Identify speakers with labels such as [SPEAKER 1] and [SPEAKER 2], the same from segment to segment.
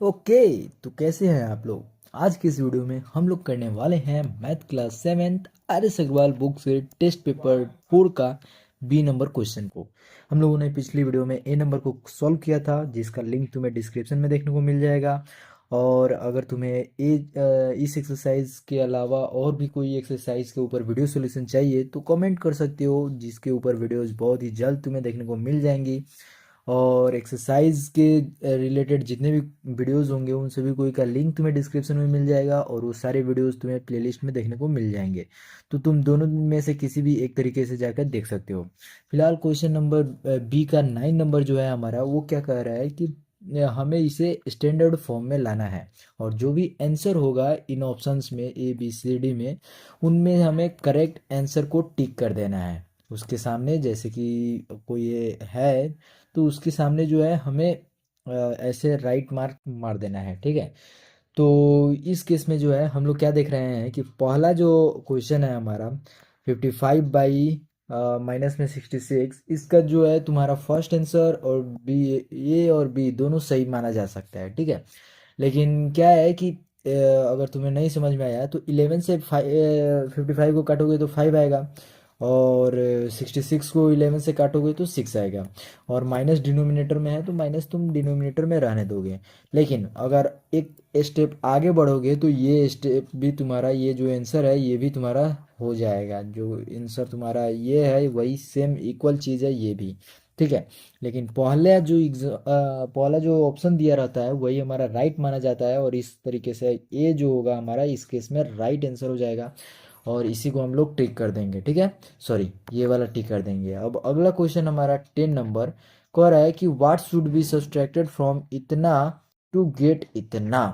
[SPEAKER 1] Okay. तो कैसे हैं आप लोग। आज की इस वीडियो में हम लोग करने वाले हैं math class seventh R S Agarwal book से टेस्ट पेपर 4 का बी नंबर क्वेश्चन को। हम लोगों ने पिछली वीडियो में ए नंबर को सॉल्व किया था, जिसका लिंक तुम्हें डिस्क्रिप्शन में देखने को मिल जाएगा। और अगर तुम्हें इस एक्सरसाइज के अलावा और भी कोई एक्सरसाइज के वीडियो सॉल्यूशन चाहिए तो कमेंट कर सकते हो, जिसके ऊपर वीडियोस बहुत ही जल्द तुम्हें देखने को मिल जाएंगी। और एक्सरसाइज के रिलेटेड जितने भी वीडियोस होंगे उन सभी कोई का लिंक तुम्हें डिस्क्रिप्शन में मिल जाएगा, और वो सारे वीडियोस तुम्हें प्लेलिस्ट में देखने को मिल जाएंगे। तो तुम दोनों में से किसी भी एक तरीके से जाकर देख सकते हो। फिलहाल क्वेश्चन नंबर बी का 9 नंबर जो है हमारा, वो क्या कह रहा है कि हमें इसे स्टैंडर्ड फॉर्म में लाना है, और जो भी आंसर होगा इन ऑप्शंस में ए बी सी डी में, उनमें हमें करेक्ट आंसर को टिक कर देना है। उसके सामने जैसे कि कोई ये है तो उसके सामने जो है हमें ऐसे राइट मार्क मार देना है, ठीक है। तो इस केस में जो है हम लोग क्या देख रहे हैं कि पहला जो क्वेश्चन है हमारा 55 माइनस में 66, इसका जो है तुम्हारा फर्स्ट आंसर और बी, ए और बी दोनों सही माना जा सकता है, ठीक है। लेकिन क्या है कि अगर तुम्हें नहीं समझ में आया तो 11 से 55 को काटोगे तो 5 आएगा, और 66 को 11 से काटोगे तो 6 आएगा। और माइनस डिनोमिनेटर में है तो माइनस तुम डिनोमिनेटर में रहने दोगे। लेकिन अगर एक स्टेप आगे बढ़ोगे तो ये स्टेप भी तुम्हारा, ये जो आंसर है ये भी तुम्हारा हो जाएगा। जो आंसर तुम्हारा ये है वही सेम इक्वल चीज़ है ये भी, ठीक है। लेकिन पहला जो ऑप्शन दिया रहता है वही हमारा राइट माना जाता है, और इस तरीके से ये जो होगा हमारा इस केस में राइट आंसर हो जाएगा। और इसी को हम लोग टिक कर देंगे, ठीक है। सॉरी, ये वाला टिक कर देंगे। अब अगला क्वेश्चन हमारा 10 नंबर कह रहा है कि what should be subtracted from इतना टू गेट इतना।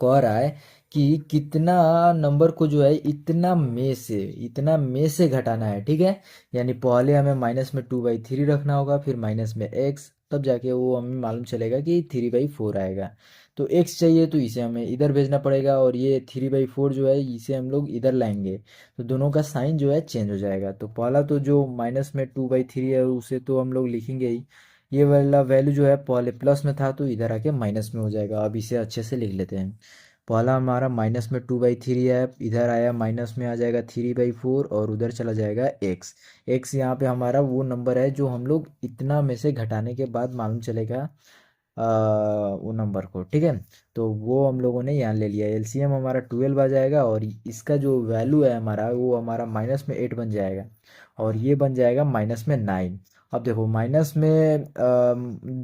[SPEAKER 1] कह रहा है कि कितना नंबर को जो है इतना में से घटाना है, ठीक है। यानी पहले हमें माइनस में 2/3 रखना होगा, फिर माइनस में एक्स, तब जाके वो हमें मालूम चलेगा कि 3/4 आएगा। तो एक्स चाहिए तो इसे हमें इधर भेजना पड़ेगा, और ये 3/4 जो है इसे हम लोग इधर लाएंगे। तो दोनों का साइन जो है चेंज हो जाएगा। तो पहला तो जो माइनस में 2/3 है उसे तो हम लोग लिखेंगे ही। ये वाला वैल्यू जो है पहले प्लस में था तो इधर आके माइनस में हो जाएगा। अब इसे अच्छे से लिख लेते हैं। पहला हमारा माइनस में 2/3 है, इधर आया माइनस में आ जाएगा 3/4, और उधर चला जाएगा एक्स। एक्स यहाँ पे हमारा वो नंबर है जो हम लोग इतना में से घटाने के बाद मालूम चलेगा वो नंबर को, ठीक है। तो वो हम लोगों ने यहाँ ले लिया। एलसीएम हमारा 12 आ जाएगा, और इसका जो वैल्यू है हमारा वो हमारा माइनस में 8 बन जाएगा, और ये बन जाएगा माइनस में 9। अब देखो माइनस में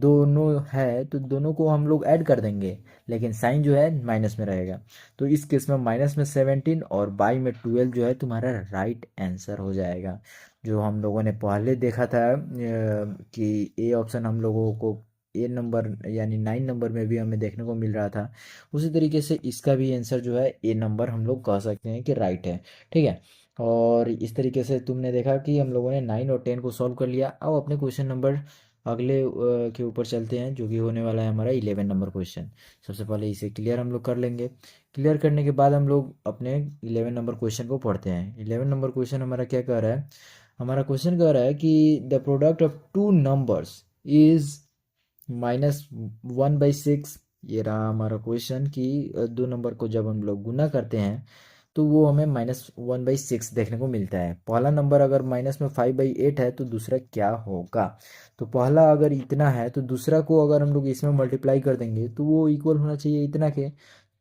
[SPEAKER 1] दोनों है तो दोनों को हम लोग ऐड कर देंगे, लेकिन साइन जो है माइनस में रहेगा। तो इस केस में माइनस में 17 और बाई में 12 जो है तुम्हारा राइट आंसर हो जाएगा। जो हम लोगों ने पहले देखा था कि ए ऑप्शन हम लोगों को ए नंबर यानी 9 नंबर में भी हमें देखने को मिल रहा था, उसी तरीके से इसका भी आंसर जो है ए नंबर हम लोग कह सकते हैं कि राइट है, ठीक है। और इस तरीके से तुमने देखा कि हम लोगों ने 9 और 10 को सॉल्व कर लिया। अब अपने क्वेश्चन नंबर अगले के ऊपर चलते हैं, जो कि होने वाला है हमारा 11 नंबर क्वेश्चन। सबसे पहले इसे क्लियर हम लोग कर लेंगे। क्लियर करने के बाद हम लोग अपने 11 नंबर क्वेश्चन को पढ़ते हैं। 11 नंबर क्वेश्चन हमारा क्या कह रहा है। हमारा क्वेश्चन कह रहा है कि the product of two numbers is -1/6। ये रहा हमारा क्वेश्चन कि दो नंबर को जब हम लोग गुना करते हैं तो वो हमें -1/6 देखने को मिलता है। पहला नंबर अगर माइनस में 5/8 है तो दूसरा क्या होगा। तो पहला अगर इतना है तो दूसरा को अगर हम लोग इसमें मल्टीप्लाई कर देंगे तो वो इक्वल होना चाहिए इतना के।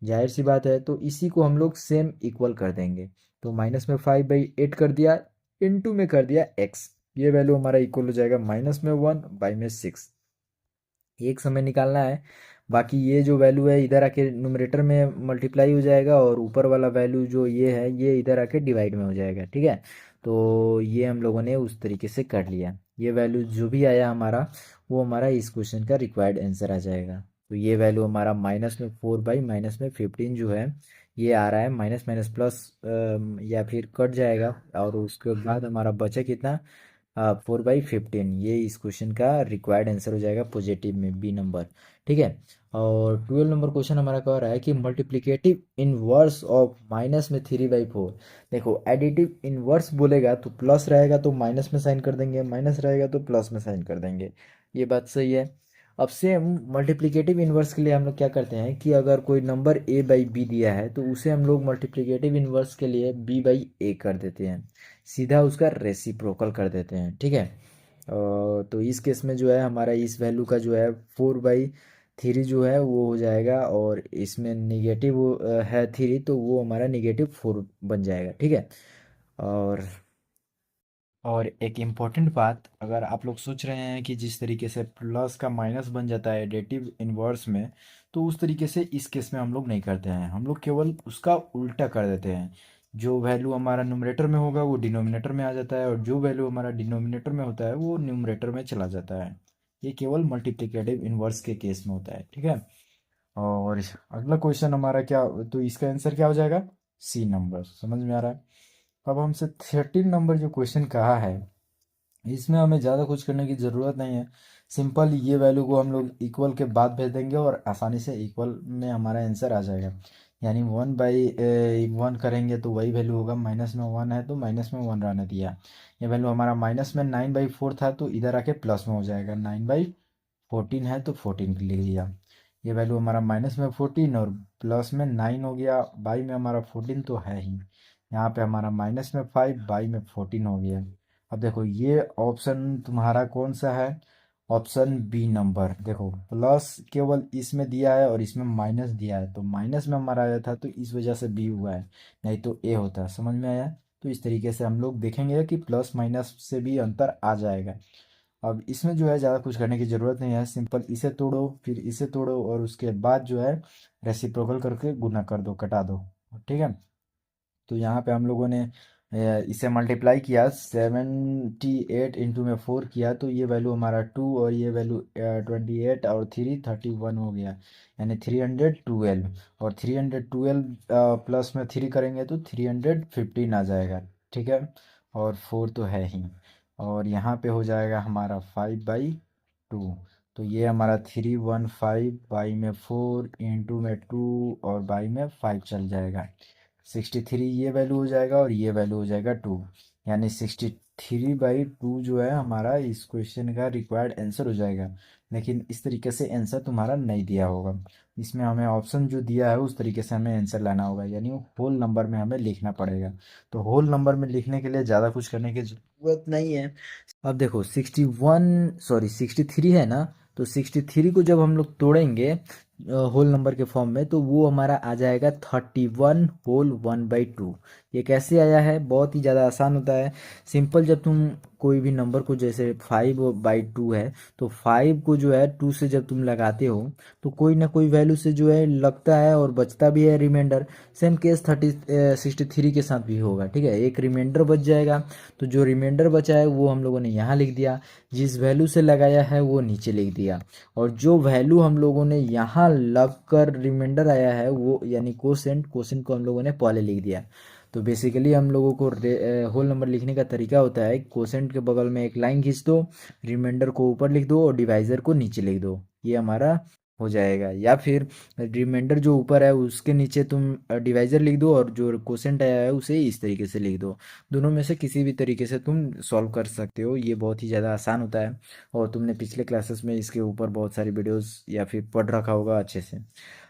[SPEAKER 1] जाहिर सी बात है, तो इसी को हम लोग सेम इक्वल कर देंगे। तो माइनस में 5/8 कर दिया, इनटू में कर दिया एक्स। ये वैल्यू हमारा इक्वल हो जाएगा -1/6। एक समय निकालना है। बाकी ये जो वैल्यू है इधर आके न्यूमरेटर में मल्टीप्लाई हो जाएगा, और ऊपर वाला वैल्यू जो ये है ये इधर आके डिवाइड में हो जाएगा, ठीक है। तो ये हम लोगों ने उस तरीके से कर लिया। ये वैल्यू जो भी आया हमारा वो हमारा इस क्वेश्चन का रिक्वायर्ड आंसर आ जाएगा। तो ये वैल्यू हमारा -4/-15 जो है ये आ रहा है। माइनस माइनस प्लस या फिर कट जाएगा, और उसके बाद हमारा बचा कितना, 4/15। ये इस क्वेश्चन का रिक्वायर्ड आंसर हो जाएगा पॉजिटिव में बी नंबर, ठीक है। और 12 नंबर क्वेश्चन हमारा कह रहा है कि मल्टीप्लिकेटिव इनवर्स ऑफ माइनस में 3/4। देखो एडिटिव इनवर्स बोलेगा तो प्लस रहेगा तो माइनस में साइन कर देंगे, माइनस रहेगा तो प्लस में साइन कर देंगे। ये बात सही है। अब सेम मल्टीप्लिकेटिव इन्वर्स के लिए हम लोग क्या करते हैं कि अगर कोई नंबर a बाई बी दिया है तो उसे हम लोग मल्टीप्लिकेटिव इन्वर्स के लिए b बाई ए कर देते हैं, सीधा उसका रेसिप्रोकल कर देते हैं, ठीक है। तो इस केस में जो है हमारा इस वैल्यू का जो है 4/3 जो है वो हो जाएगा, और इसमें निगेटिव है 3 तो वो हमारा -4 बन जाएगा, ठीक है। और और एक इम्पॉर्टेंट बात, अगर आप लोग सोच रहे हैं कि जिस तरीके से प्लस का माइनस बन जाता है एडेटिव इन्वर्स में, तो उस तरीके से इस केस में हम लोग नहीं करते हैं, हम लोग केवल उसका उल्टा कर देते हैं। जो वैल्यू हमारा न्यूमरेटर में होगा वो डिनोमिनेटर में आ जाता है, और जो वैल्यू हमारा डिनोमिनेटर में होता है वो न्यूमरेटर में चला जाता है। ये केवल मल्टीप्लिकेटिव इन्वर्स के केस में होता है, ठीक है। और अगला क्वेश्चन हमारा क्या, तो इसका आंसर क्या हो जाएगा, सी नंबर, समझ में आ रहा है। अब हमसे 13 नंबर जो क्वेश्चन कहा है, इसमें हमें ज़्यादा कुछ करने की ज़रूरत नहीं है। सिंपल ये वैल्यू को हम लोग इक्वल के बाद भेज देंगे और आसानी से इक्वल में हमारा आंसर आ जाएगा। यानी 1/1 करेंगे तो वही वैल्यू होगा, माइनस में 1 है तो माइनस में 1 रहने दिया। ये वैल्यू हमारा माइनस में 9/4 था तो इधर आके प्लस में हो जाएगा, 9/14 है तो 14 लिख दिया। ये वैल्यू हमारा माइनस में 14 और प्लस में 9 हो गया, बाई में हमारा 14 तो है ही, यहाँ पे हमारा माइनस में 5 बाई में 14 हो गया। अब देखो ये ऑप्शन तुम्हारा कौन सा है, ऑप्शन बी नंबर। देखो प्लस केवल इसमें दिया है और इसमें माइनस दिया है, तो माइनस में हमारा आया था तो इस वजह से बी हुआ है, नहीं तो ए होता। समझ में आया। तो इस तरीके से हम लोग देखेंगे कि प्लस माइनस से भी अंतर आ जाएगा। अब इसमें जो है ज़्यादा कुछ करने की ज़रूरत नहीं है, सिंपल इसे तोड़ो फिर इसे तोड़ो और उसके बाद जो है रेसिप्रोकल करके गुना कर दो, कटा दो, ठीक है। तो यहाँ पे हम लोगों ने इसे मल्टीप्लाई किया, 78 इंटू में 4 किया तो ये वैल्यू हमारा 2 और ये वैल्यू 28 और 3 31 हो गया, यानी 312। और 312 प्लस में 3 करेंगे तो 315 आ जाएगा, ठीक है। और 4 तो है ही, और यहाँ पे हो जाएगा हमारा 5/2। तो ये हमारा 315 बाई में 4 इंटू में 2 और बाई में 5 चल जाएगा। 63 ये वैल्यू हो जाएगा और ये वैल्यू हो जाएगा 2, यानी 63/2 जो है हमारा इस क्वेश्चन का रिक्वायर्ड आंसर हो जाएगा। लेकिन इस तरीके से आंसर तुम्हारा नहीं दिया होगा, इसमें हमें ऑप्शन जो दिया है उस तरीके से हमें आंसर लाना होगा, यानी वो होल नंबर में हमें लिखना पड़ेगा। तो होल नंबर में लिखने के लिए ज़्यादा कुछ करने की ज़रूरत नहीं है। अब देखो 63 है ना, तो 63 को जब हम लोग तोड़ेंगे होल नंबर के फॉर्म में, तो वो हमारा आ जाएगा 31 होल 1/2। ये कैसे आया है, बहुत ही ज़्यादा आसान होता है। सिंपल, जब तुम कोई भी नंबर को, जैसे 5/2 है, तो 5 को जो है 2 से जब तुम लगाते हो तो कोई ना कोई वैल्यू से जो है लगता है और बचता भी है रिमाइंडर। सेम केस 63 के साथ भी होगा, ठीक है। एक रिमाइंडर बच जाएगा, तो जो रिमाइंडर बचा है वो हम लोगों ने यहाँ लिख दिया, जिस वैल्यू से लगाया है वो नीचे लिख दिया, और जो वैल्यू हम लोगों ने यहाँ लग कर रिमाइंडर आया है वो यानी कोसेंट, कोसेंट को हम लोगों ने पहले लिख दिया। तो बेसिकली हम लोगों को होल नंबर लिखने का तरीका होता है, कोसेंट के बगल में एक लाइन खींच दो, रिमाइंडर को ऊपर लिख दो और डिवाइजर को नीचे लिख दो, ये हमारा हो जाएगा। या फिर रिमाइंडर जो ऊपर है उसके नीचे तुम डिवाइजर लिख दो और जो कोसेंट आया है उसे इस तरीके से लिख दो। दोनों में से किसी भी तरीके से तुम सॉल्व कर सकते हो, ये बहुत ही ज़्यादा आसान होता है, और तुमने पिछले क्लासेस में इसके ऊपर बहुत सारी वीडियोस या फिर पढ़ रखा होगा अच्छे से।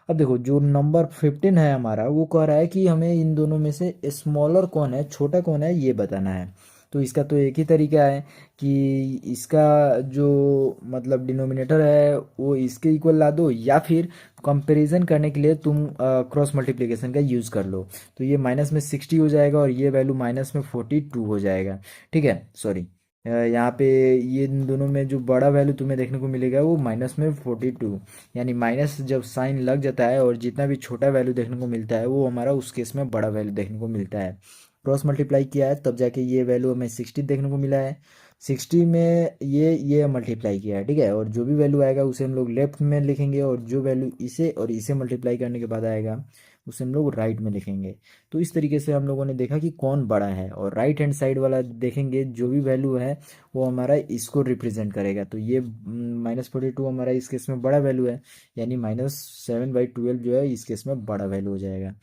[SPEAKER 1] अब देखो जो नंबर 15 है हमारा, वो कह रहा है कि हमें इन दोनों में से स्मॉलर कौन है, छोटा कौन है, ये बताना है। तो इसका तो एक ही तरीका है कि इसका जो मतलब डिनोमिनेटर है वो इसके इक्वल ला दो, या फिर कंपैरिजन करने के लिए तुम क्रॉस मल्टीप्लिकेशन का यूज़ कर लो। तो ये माइनस में 60 हो जाएगा और ये वैल्यू माइनस में 42 हो जाएगा, ठीक है। सॉरी, यहाँ पे ये इन दोनों में जो बड़ा वैल्यू तुम्हें देखने को मिलेगा वो माइनस में 42, यानी माइनस जब साइन लग जाता है और जितना भी छोटा वैल्यू देखने को मिलता है वो हमारा उस केस में बड़ा वैल्यू देखने को मिलता है। क्रॉस मल्टीप्लाई किया है तब जाके ये वैल्यू हमें 60 देखने को मिला है, 60 में ये मल्टीप्लाई किया है, ठीक है। और जो भी वैल्यू आएगा उसे हम लोग लेफ्ट में लिखेंगे, और जो वैल्यू इसे और इसे मल्टीप्लाई करने के बाद आएगा उसे हम लोग राइट में लिखेंगे। तो इस तरीके से हम लोगों ने देखा कि कौन बड़ा है, और राइट हैंड साइड वाला देखेंगे जो भी वैल्यू है वो हमारा इसको रिप्रेजेंट करेगा। तो ये -42 हमारा इस केस में बड़ा वैल्यू है, यानी -7/12 जो है इस केस में बड़ा वैल्यू हो जाएगा।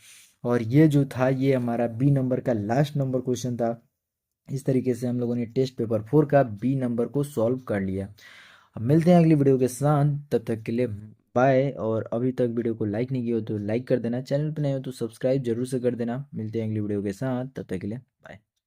[SPEAKER 1] और ये जो था ये हमारा बी नंबर का लास्ट नंबर क्वेश्चन था। इस तरीके से हम लोगों ने टेस्ट पेपर 4 का बी नंबर को सॉल्व कर लिया। अब मिलते हैं अगली वीडियो के साथ, तब तक के लिए बाय। और अभी तक वीडियो को लाइक नहीं किया हो तो लाइक कर देना, चैनल पर नए हो तो सब्सक्राइब जरूर से कर देना। मिलते हैं अगली वीडियो के साथ, तब तक के लिए बाय।